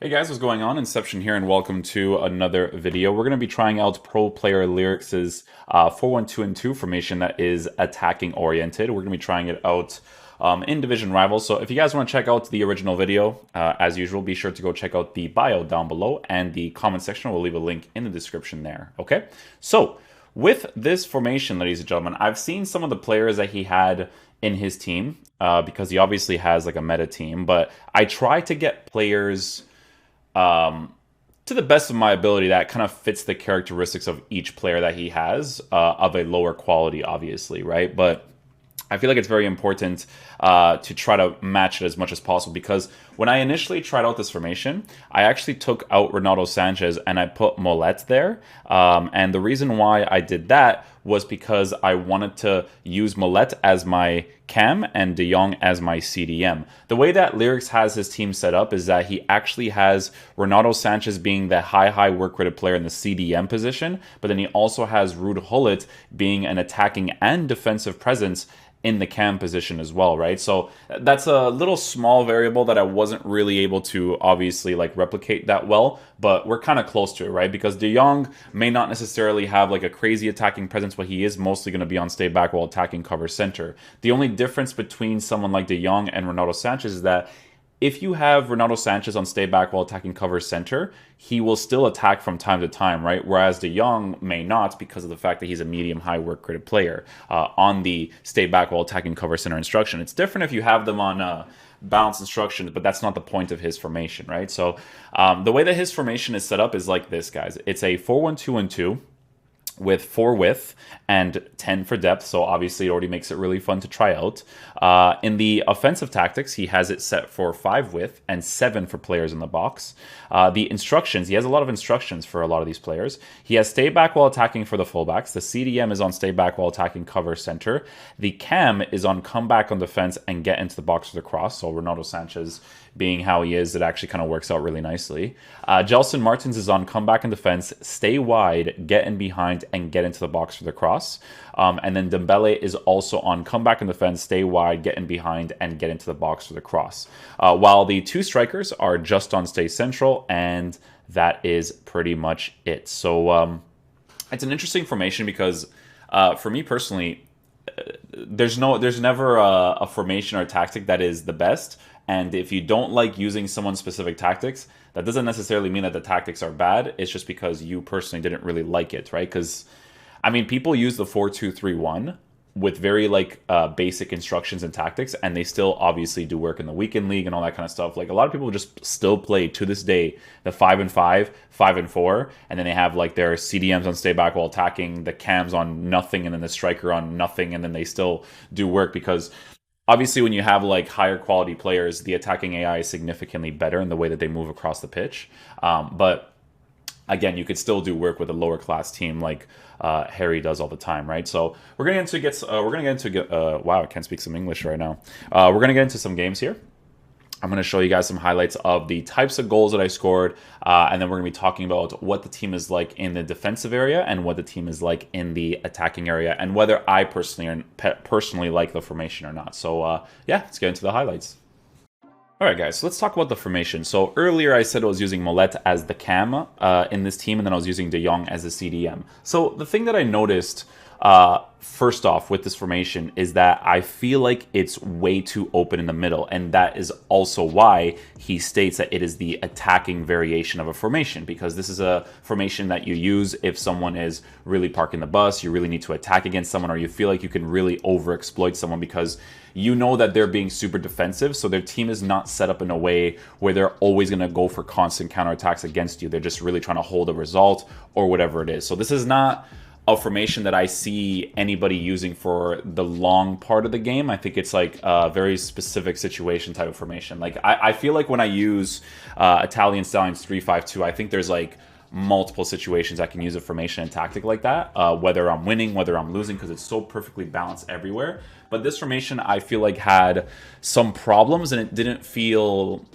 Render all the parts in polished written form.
Hey guys, what's going on? Inception here, and welcome to another video. We're going to be trying out pro player LYRICZ30's 4-1-2-2 formation that is attacking oriented. We're going to be trying it out in Division Rivals. So if you guys want to check out the original video, as usual, be sure to go check out the bio down below, and the comment section will leave a link in the description there. Okay, so with this formation, ladies and gentlemen, I've seen some of the players that he had in his team because he obviously has like a meta team, but I try to get players to the best of my ability that kind of fits the characteristics of each player that he has, of a lower quality, obviously, right? But I feel like it's very important to try to match it as much as possible, because when I initially tried out this formation, I actually took out Ronaldo Sanchez and I put Molet there. And the reason why I did that was because I wanted to use Molet as my cam and De Jong as my CDM. The way that LYRICZ has his team set up is that he actually has Ronaldo Sanchez being the high work rated player in the CDM position, but then he also has Ruud Gullit being an attacking and defensive presence in the cam position as well, right? So that's a little small variable that I wasn't really able to obviously like replicate that well, but we're kind of close to it, right? Because De Jong may not necessarily have like a crazy attacking presence, but he is mostly going to be on stay back while attacking cover center. The only difference between someone like De Jong and Ronaldo Sanchez is that if you have Ronaldo Sanchez on stay back while attacking cover center, he will still attack from time to time, right? Whereas De Jong may not, because of the fact that he's a medium-high work rated player on the stay back while attacking cover center instruction. It's different if you have them on balance instructions, but that's not the point of his formation, right? So the way that his formation is set up is like this, guys. It's a 4-1-2-2 with 4 width and 10 for depth, so obviously it already makes it really fun to try out. In the offensive tactics, he has it set for 5 width and 7 for players in the box. The instructions, he has a lot of instructions for a lot of these players. He has stay back while attacking for the fullbacks. The CDM is on stay back while attacking cover center. The cam is on come back on defense and get into the box for the cross, so Ronaldo Sanchez being how he is, it actually kind of works out really nicely. Gelson Martins is on come back in defense, stay wide, get in behind, and get into the box for the cross. And then Dembele is also on come back in defense, stay wide, get in behind, and get into the box for the cross. While the two strikers are just on stay central, and that is pretty much it. So it's an interesting formation because for me personally, there's never a formation or a tactic that is the best. And if you don't like using someone's specific tactics, that doesn't necessarily mean that the tactics are bad. It's just because you personally didn't really like it, right? Because, I mean, people use the 4-2-3-1 with very like basic instructions and tactics, and they still obviously do work in the weekend league and all that kind of stuff. Like a lot of people just still play to this day the 5-5, 5-4, and then they have like their CDMs on stay back while attacking, the cams on nothing, and then the striker on nothing, and then they still do work because obviously when you have like higher quality players, the attacking AI is significantly better in the way that they move across the pitch. But again, you could still do work with a lower class team like Harry does all the time, right? So we're gonna get into wow, I can't speak some English right now. We're gonna get into some games here. I'm going to show you guys some highlights of the types of goals that I scored, and then we're going to be talking about what the team is like in the defensive area and what the team is like in the attacking area, and whether I personally like the formation or not. So yeah, let's get into the highlights. Alright guys, so let's talk about the formation. So earlier I said I was using Molet as the cam in this team, and then I was using De Jong as the CDM. So the thing that I noticed first off with this formation is that I feel like it's way too open in the middle, and that is also why he states that it is the attacking variation of a formation, because this is a formation that you use if someone is really parking the bus, you really need to attack against someone, or you feel like you can really overexploit someone because you know that they're being super defensive, so their team is not set up in a way where they're always going to go for constant counterattacks against you. They're just really trying to hold a result or whatever it is. So this is not a formation that I see anybody using for the long part of the game. I think it's like a very specific situation type of formation. Like I feel like when I use Italian Stallions 3-5-2, I think there's like multiple situations I can use a formation and tactic like that, whether I'm winning, whether I'm losing, because it's so perfectly balanced everywhere. But this formation, I feel like, had some problems, and it didn't feel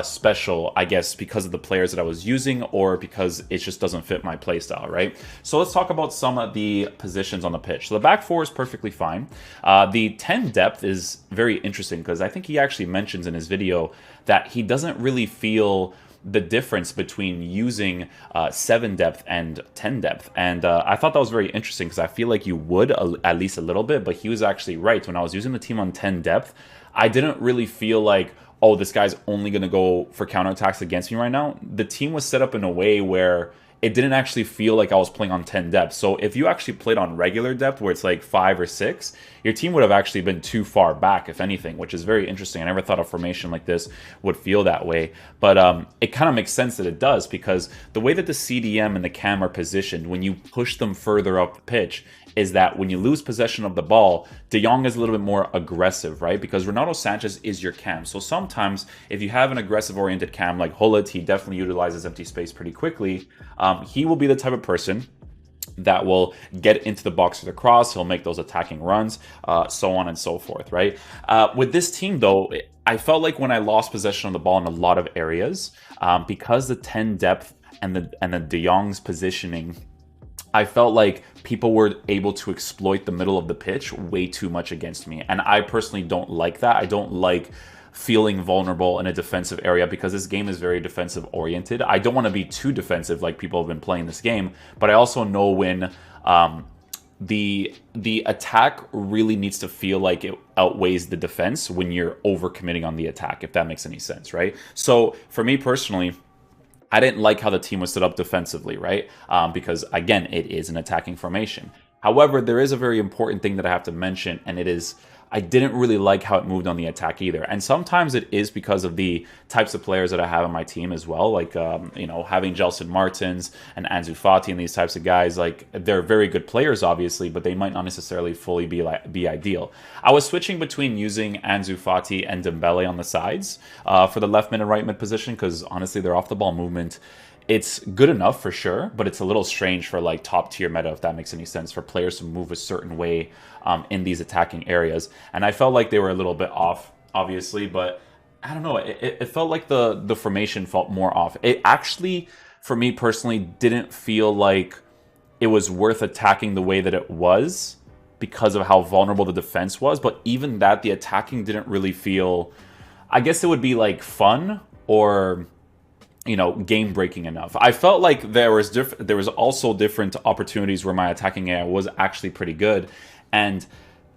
special, I guess, because of the players that I was using, or because it just doesn't fit my playstyle, right? So let's talk about some of the positions on the pitch. So the back four is perfectly fine. The 10 depth is very interesting, because I think he actually mentions in his video that he doesn't really feel the difference between using 7 depth and 10 depth. And I thought that was very interesting because I feel like you would at least a little bit, but he was actually right. When I was using the team on 10 depth, I didn't really feel like, oh, this guy's only going to go for counterattacks against me right now. The team was set up in a way where it didn't actually feel like I was playing on 10 depth. So if you actually played on regular depth where it's like 5 or 6, your team would have actually been too far back, if anything, which is very interesting. I never thought a formation like this would feel that way. But it kind of makes sense that it does, because the way that the CDM and the cam are positioned, when you push them further up the pitch, is that when you lose possession of the ball, De Jong is a little bit more aggressive, right? Because Renato Sanchez is your cam. So sometimes if you have an aggressive-oriented cam like Hullet, he definitely utilizes empty space pretty quickly. He will be the type of person that will get into the box with a cross. He'll make those attacking runs, so on and so forth, right? With this team, though, I felt like when I lost possession of the ball in a lot of areas, because the 10 depth and the De Jong's positioning, I felt like people were able to exploit the middle of the pitch way too much against me. And I personally don't like that. I don't like feeling vulnerable in a defensive area because this game is very defensive oriented. I don't want to be too defensive like people have been playing this game, but I also know when the attack really needs to feel like it outweighs the defense when you're overcommitting on the attack, if that makes any sense, right? So for me personally, I didn't like how the team was set up defensively, right? Because, again, it is an attacking formation. However, there is a very important thing that I have to mention, and it is I didn't really like how it moved on the attack either. And sometimes it is because of the types of players that I have on my team as well. Like, having Gelson Martins and Ansu Fati and these types of guys, like, they're very good players, obviously, but they might not necessarily fully be ideal. I was switching between using Ansu Fati and Dembele on the sides for the left mid and right mid position because, honestly, their off-the-ball movement, it's good enough for sure, but it's a little strange for like top tier meta, if that makes any sense, for players to move a certain way in these attacking areas. And I felt like they were a little bit off, obviously, but I don't know. It felt like the formation felt more off. It actually, for me personally, didn't feel like it was worth attacking the way that it was because of how vulnerable the defense was. But even that, the attacking didn't really feel, I guess it would be like fun or game breaking enough. I felt like there was also different opportunities where my attacking AI was actually pretty good, and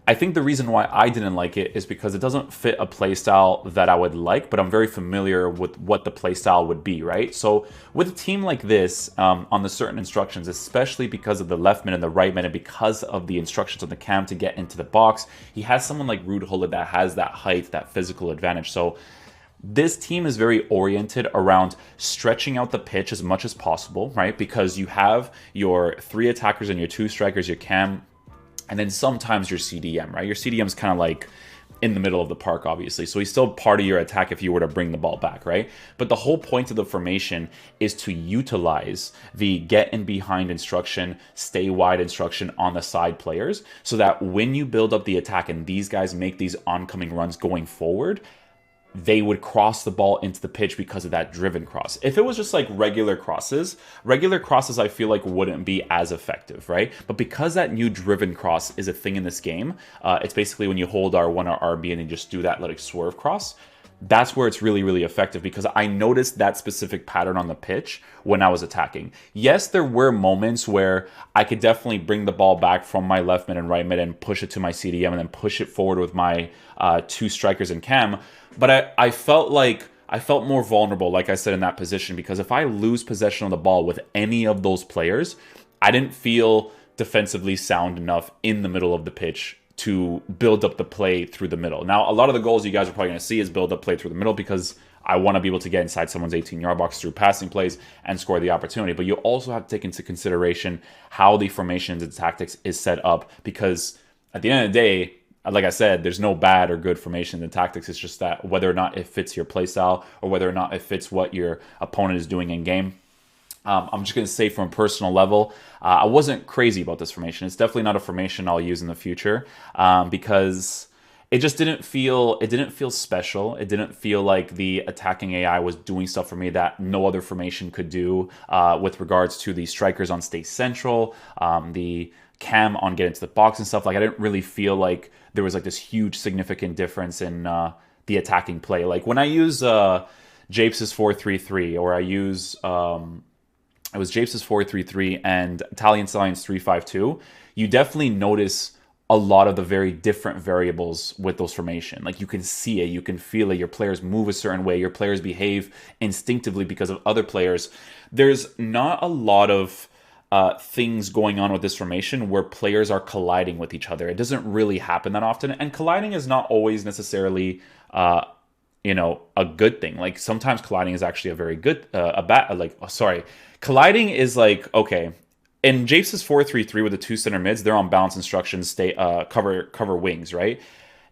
I think the reason why I didn't like it is because it doesn't fit a playstyle that I would like, but I'm very familiar with what the playstyle would be, right? So with a team like this, on the certain instructions, especially because of the left mid and the right mid, and because of the instructions on the cam to get into the box, he has someone like Ruud Gullit that has that height, that physical advantage. So this team is very oriented around stretching out the pitch as much as possible, right? Because you have your 3 attackers and your 2 strikers, your cam, and then sometimes your CDM, right? Your CDM is kind of like in the middle of the park, obviously. So he's still part of your attack if you were to bring the ball back, right? But the whole point of the formation is to utilize the get in behind instruction, stay wide instruction on the side players so that when you build up the attack and these guys make these oncoming runs going forward, they would cross the ball into the pitch because of that driven cross. If it was just like regular crosses I feel like wouldn't be as effective, right? But because that new driven cross is a thing in this game, it's basically when you hold R1 or RB and you just do that like swerve cross, that's where it's really, really effective because I noticed that specific pattern on the pitch when I was attacking. Yes, there were moments where I could definitely bring the ball back from my left mid and right mid and push it to my CDM and then push it forward with my 2 strikers and cam. But I felt more vulnerable, like I said, in that position because if I lose possession of the ball with any of those players, I didn't feel defensively sound enough in the middle of the pitch to build up the play through the middle. Now, a lot of the goals you guys are probably going to see is build up play through the middle because I want to be able to get inside someone's 18-yard box through passing plays and score the opportunity. But you also have to take into consideration how the formations and tactics is set up because at the end of the day, like I said, there's no bad or good formations and tactics. It's just that whether or not it fits your playstyle or whether or not it fits what your opponent is doing in game. I'm just going to say from a personal level, I wasn't crazy about this formation. It's definitely not a formation I'll use in the future because it just didn't feel special. It didn't feel like the attacking AI was doing stuff for me that no other formation could do with regards to the strikers on stay central, the cam on get into the box and stuff. Like I didn't really feel like there was like this huge significant difference in the attacking play. Like when I use Japes' 4-3-3, or I use it was Japes' 4-3-3 and Italian Stallions 3-5-2, you definitely notice a lot of the very different variables with those formation. Like you can see it, you can feel it. Your players move a certain way. Your players behave instinctively because of other players. There's not a lot of things going on with this formation where players are colliding with each other. It doesn't really happen that often, and colliding is not always necessarily a good thing. Like sometimes colliding is actually a very good colliding is like, okay, in Japes' 4-3-3 with the two center mids, they're on balance instructions, stay cover wings, right?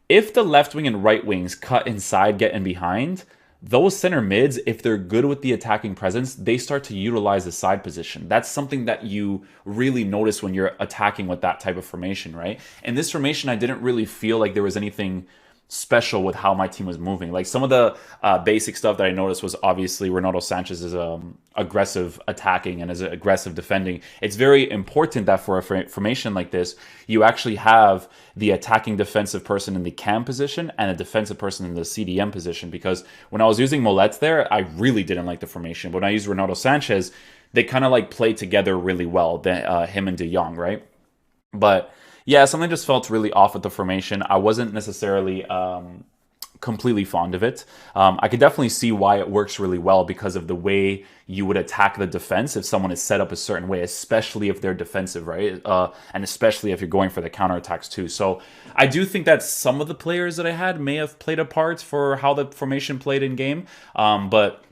If the left wing and right wings cut inside, get in behind, those center mids, if they're good with the attacking presence, they start to utilize the side position. That's something that you really notice when you're attacking with that type of formation, right? In this formation, I didn't really feel like there was anything special with how my team was moving. Like some of the basic stuff that I noticed was obviously Ronaldo Sanchez's aggressive attacking and his aggressive defending. It's very important that for a formation like this, you actually have the attacking defensive person in the cam position and a defensive person in the CDM position. Because when I was using Molet there, I really didn't like the formation. But when I used Ronaldo Sanchez, they kind of like play together really well, him and De Jong, right? But yeah, something just felt really off with the formation. I wasn't necessarily completely fond of it. I could definitely see why it works really well because of the way you would attack the defense if someone is set up a certain way, especially if they're defensive, right? And especially if you're going for the counterattacks too. So I do think that some of the players that I had may have played a part for how the formation played in game, but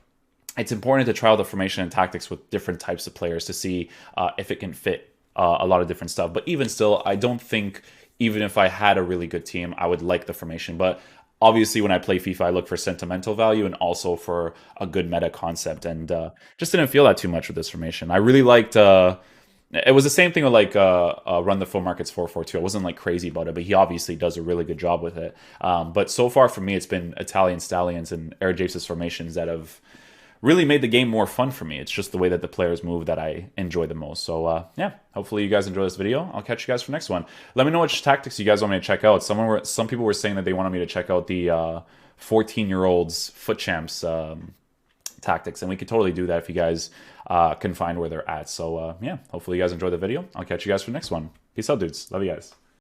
it's important to trial the formation and tactics with different types of players to see if it can fit a lot of different stuff. But even still, I don't think, even if I had a really good team, I would like the formation. But obviously, when I play FIFA, I look for sentimental value and also for a good meta concept. And just didn't feel that too much with this formation. I really liked... it was the same thing with like Run the Full Markets 442. I wasn't like crazy about it, but he obviously does a really good job with it. But so far for me, it's been Italian Stallions and Air Japes' formations that have really made the game more fun for me. It's just the way that the players move that I enjoy the most. So yeah, hopefully you guys enjoy this video. I'll catch you guys for the next one. Let me know which tactics you guys want me to check out. Some people were saying that they wanted me to check out the 14-year-olds foot champs tactics, and we could totally do that if you guys can find where they're at. So yeah, hopefully you guys enjoy the video. I'll catch you guys for the next one. Peace out, dudes. Love you guys.